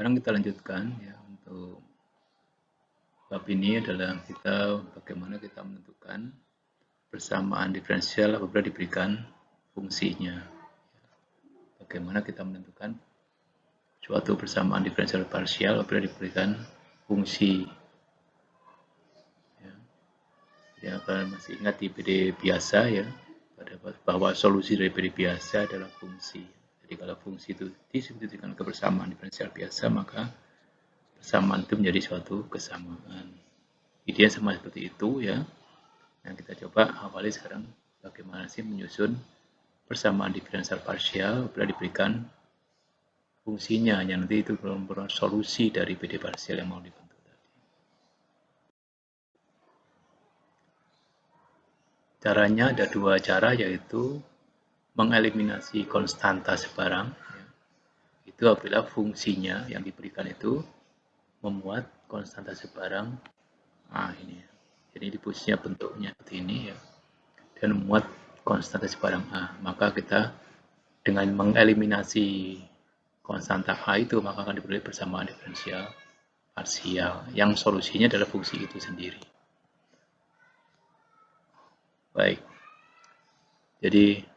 Sekarang kita lanjutkan ya untuk bab ini adalah bagaimana kita menentukan persamaan diferensial apabila diberikan fungsinya. Bagaimana kita menentukan suatu persamaan diferensial parsial apabila diberikan fungsi. Ya, kalian masih ingat di PD biasa ya, bahwa solusi dari PD biasa adalah fungsi. Jadi kalau fungsi itu disebutkan kebersamaan diferensial biasa, maka persamaan itu menjadi suatu kesamaan. Ideanya sama seperti itu ya. Nah, kita coba awali sekarang bagaimana sih menyusun persamaan diferensial parsial bila diberikan fungsinya, yang nanti itu merupakan solusi dari PD parsial yang mau dibentuk tadi. Caranya ada dua cara, yaitu mengeliminasi konstanta sebarang. Itu apabila fungsinya yang diberikan itu memuat konstanta sebarang ini. Jadi posisinya bentuknya seperti ini ya, dan memuat konstanta sebarang A, maka kita dengan mengeliminasi konstanta A itu maka akan diperoleh persamaan diferensial parsial yang solusinya adalah fungsi itu sendiri. Baik, jadi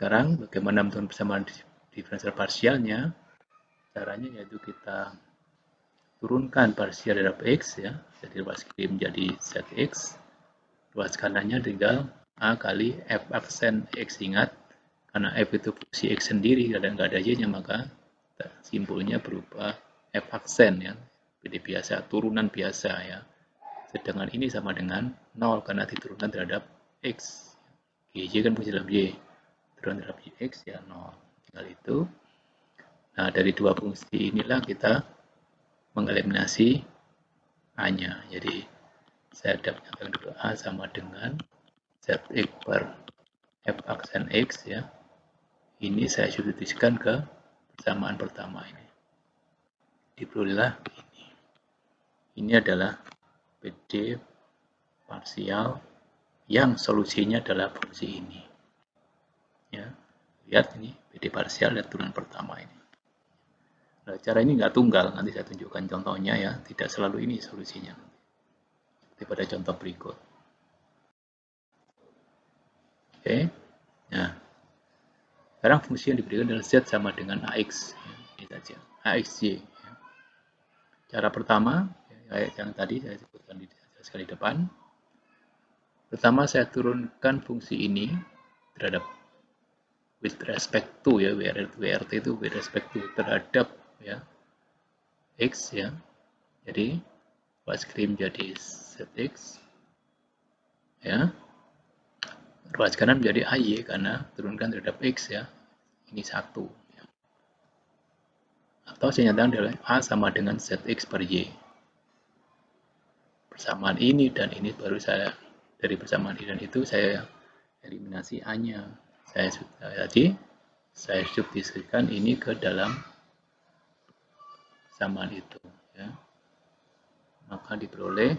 sekarang bagaimana menentukan persamaan diferensial parsialnya? Caranya yaitu kita turunkan parsial dari X ya, jadi ruas kiri menjadi ZX, ruas kanannya tinggal A kali F aksen X. Ingat, karena F itu fungsi X sendiri dan nggak ada Y-nya, maka simbolnya berupa F aksen ya, jadi biasa, turunan biasa ya. Sedangkan ini sama dengan 0 karena diturunkan terhadap X. Y kan fungsi dalam Y, turunan terhadap X ya 0. Tinggal itu. Nah, dari dua fungsi inilah kita mengeliminasi A-nya. Jadi saya dapatkan dulu A sama dengan ZX per F aksen X ya. Ini saya substitusikan ke persamaan pertama ini. Diperolehlah ini. Ini adalah PD parsial yang solusinya adalah fungsi ini. Ya, lihat ini PD parsial dan turunan pertama ini. Nah, cara ini nggak tunggal, nanti saya tunjukkan contohnya ya. Tidak selalu ini solusinya. Seperti pada contoh berikut. Oke, nah sekarang fungsi yang diberikan adalah Z sama dengan AX. Ini saja, AXY. Cara pertama, yang tadi saya sebutkan di sekali depan. Pertama, saya turunkan fungsi ini terhadap with respect to ya, WRT itu with respect to terhadap ya X ya. Jadi ruas kiri menjadi ZX ya. Ruas kanan menjadi AY karena turunkan terhadap X ya. Ini 1. Ya. Atau saya nyatakan adalah A sama dengan ZX per Y. Persamaan ini dan ini baru saya, dari persamaan ini dan itu saya eliminasi A-nya. Saya substitusikan ini ke dalam persamaan itu ya. Maka diperoleh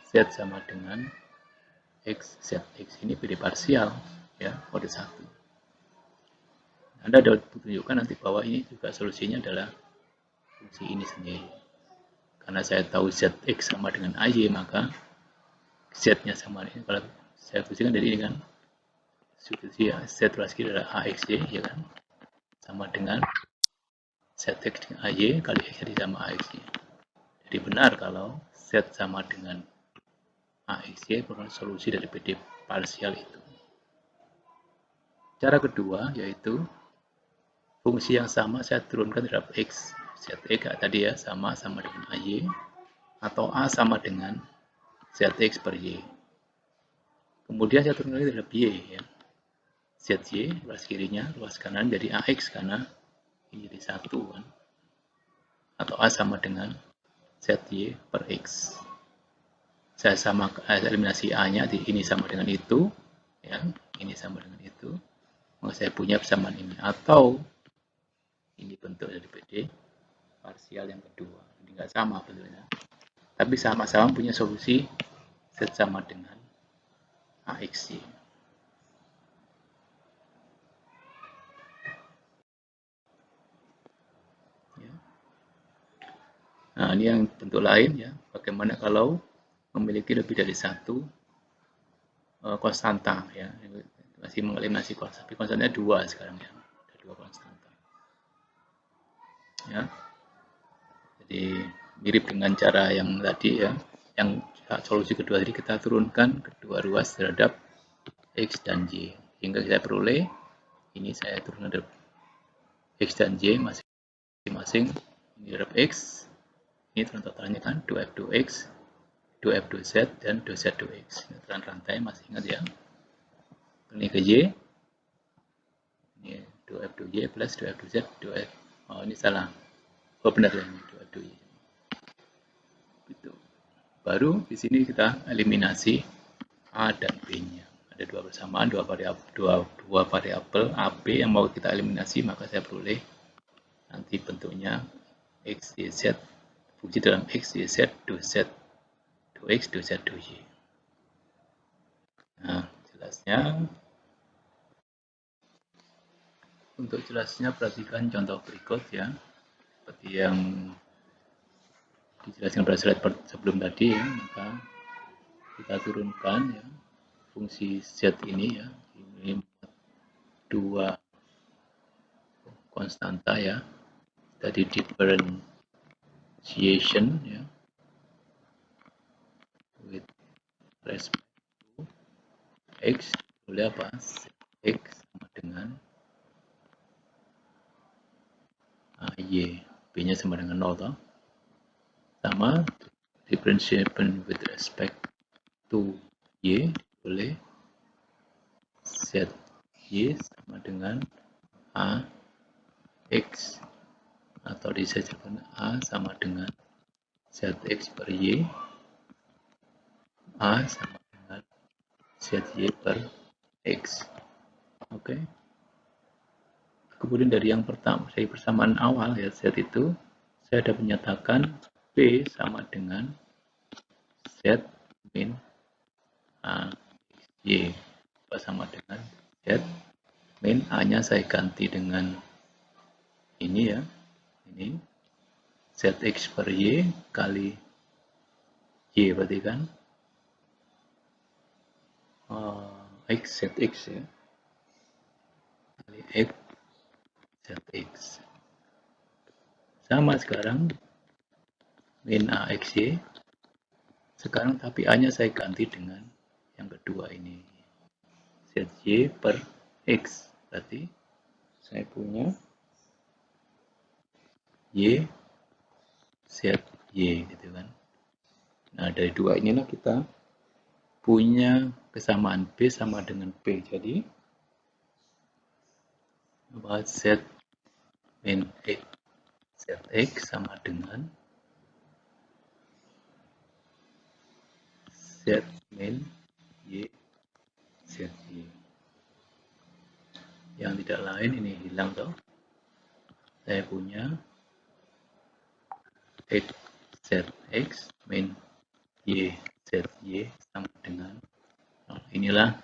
Z sama dengan X, ZX ini PD parsial ya, kode 1. Anda dapat tunjukkan nanti bahwa ini juga solusinya adalah fungsi ini sendiri. Karena saya tahu ZX sama dengan AY, maka Z-nya sama ini. Kalau saya fungsikan dari ini kan, substitusi ya, Z ruas kiri adalah AXY ya kan, sama dengan ZX dengan AY kali X jadi sama AXY. Jadi benar kalau Z sama dengan AXY merupakan solusi dari PD parsial itu. Cara kedua yaitu fungsi yang sama saya turunkan terhadap X. ZX tadi ya sama dengan AY, atau A sama dengan ZX per Y. Kemudian saya turunkan lagi terhadap Y ya. ZY ruas kirinya, ruas kanan jadi AX karena ini jadi 1 kan. Atau A sama dengan ZY per X. Saya eliminasi A-nya, ini sama dengan itu ya, ini sama dengan itu. Maka saya punya persamaan ini, atau ini bentuk dari PD parsial yang kedua. Ini nggak sama bentuknya, tapi sama-sama punya solusi Z sama dengan AXY. Nah, ini yang bentuk lain ya. Bagaimana kalau memiliki lebih dari satu konstanta ya. Masih mengeliminasi konstanta, tapi konstantanya dua sekarang ya. Ada dua konstanta. Ya. Jadi mirip dengan cara yang tadi ya. Yang solusi kedua tadi kita turunkan kedua ruas terhadap X dan Y. Hingga kita peroleh ini saya turunkan terhadap X dan Y masing-masing. Ini terhadap X. Ini turun totalnya kan 2F 2X, 2F 2Z, dan 2Z 2X. Ini turun rantai, masih ingat ya. Ini ke Y. Ini 2F 2Y plus 2F 2Z, 2F. Oh, ini salah. Oh, benar ya. 2F 2Y. Gitu. Baru di sini kita eliminasi A dan B-nya. Ada dua persamaan, dua variabel AB yang mau kita eliminasi, maka saya peroleh nanti bentuknya X, Y, Z, fungsi dalam X, Y, Z, 2Z, 2X, 2Z, 2Y. Nah, jelasnya, untuk jelasnya perhatikan contoh berikut ya, seperti yang dijelaskan pada slide sebelum tadi ya, maka kita turunkan ya fungsi Z ini ya, ini dua konstanta ya, tadi differentiation ya, with respect to X, boleh apa? X sama dengan Y, B-nya sama dengan 0 toh. Sama differentiation with respect to Y, boleh Z Y sama dengan A X, atau disajikan A sama dengan ZX per Y, A sama dengan ZY per X. Oke. Kemudian dari yang pertama, dari persamaan awal ya Z itu, saya ada menyatakan B sama dengan Z min A Y, sama dengan Z min A-nya saya ganti dengan ini ya, ini ZX per Y kali Y berarti kan X ZX ya, kali X ZX sama sekarang min AXY sekarang, tapi A nya saya ganti dengan yang kedua ini ZY per X, berarti saya punya Y ZY gitu kan. Nah dari dua inilah kita punya kesamaan B sama dengan B, jadi Z min X ZX sama dengan Z min Y ZY. Yang tidak lain ini hilang toh. Saya punya X ZX min Y ZY sama dengan inilah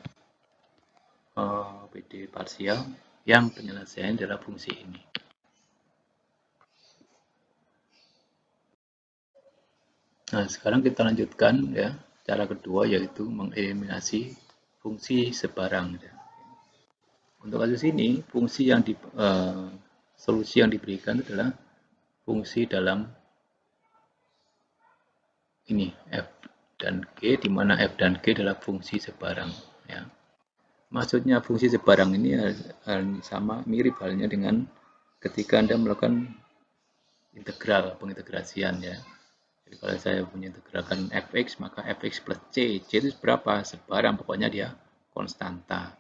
PD parsial yang penyelesaian adalah fungsi ini. Nah, sekarang kita lanjutkan ya cara kedua, yaitu mengeliminasi fungsi sebarang. Untuk kasus ini, fungsi yang solusi yang diberikan adalah fungsi dalam ini F dan G, di mana F dan G adalah fungsi sebarang. Ya. Maksudnya fungsi sebarang ini sama mirip halnya dengan ketika Anda melakukan integral, pengintegrasian ya. Jadi kalau saya punya integralkan fx, maka fx plus c itu berapa? Sebarang, pokoknya dia konstanta.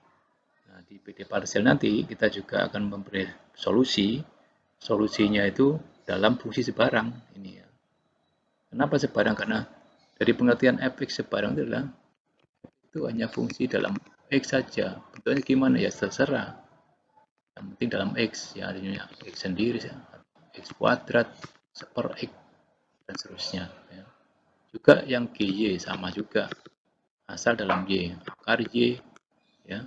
Nah, di PD parsial nanti kita juga akan memberi solusi. Solusinya itu dalam fungsi sebarang ini ya. Kenapa sebarang? Karena dari pengertian fx sebarang itu adalah itu hanya fungsi dalam x saja. Bentuknya gimana ya terserah. Yang penting dalam x ya, artinya x sendiri ya. X kuadrat per x dan seterusnya ya. Juga yang GY sama juga, asal dalam Y, akar Y ya,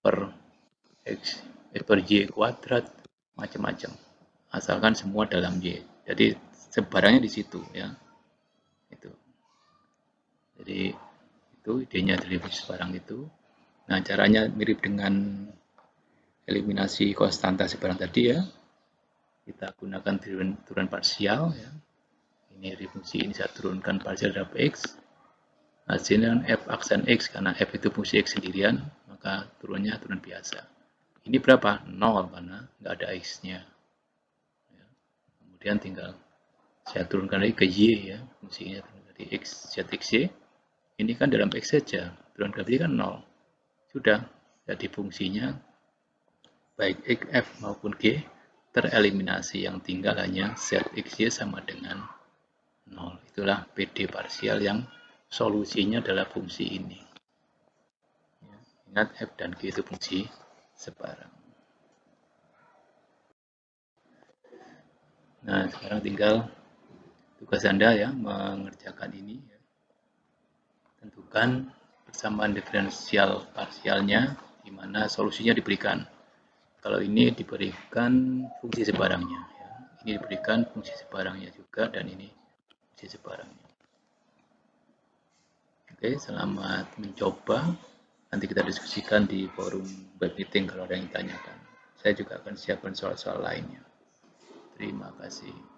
per X per Y kuadrat, macam-macam, asalkan semua dalam Y. Jadi sebarangnya di situ ya. Itu. Jadi itu idenya dari fungsi sebarang itu. Nah, caranya mirip dengan eliminasi konstanta sebarang tadi ya. Kita gunakan turunan parsial ya. Ini dari fungsi ini saya turunkan parsial terhadap X. Hasilnya f aksen X, karena f itu fungsi X sendirian, maka turunnya turun biasa. Ini berapa? 0 karena nggak ada X-nya. Ya. Kemudian tinggal saya turunkan lagi ke Y ya, fungsinya dari X, Z, X, Y. Ini kan dalam X saja, turun ke Y kan 0. Sudah, jadi fungsinya baik X, F maupun G tereliminasi, yang tinggal hanya Z, X, Y sama dengan 0. Itulah PD parsial yang solusinya adalah fungsi ini. Ya, ingat F dan G itu fungsi sebarang. Nah, sekarang tinggal tugas Anda ya mengerjakan ini. Tentukan persamaan diferensial parsialnya, di mana solusinya diberikan. Kalau ini diberikan fungsi sebarangnya. Ya. Ini diberikan fungsi sebarangnya juga, dan ini fungsi sebarangnya. Oke, selamat mencoba. Nanti kita diskusikan di forum web meeting kalau ada yang ditanyakan. Saya juga akan siapkan soal-soal lainnya. Terima kasih.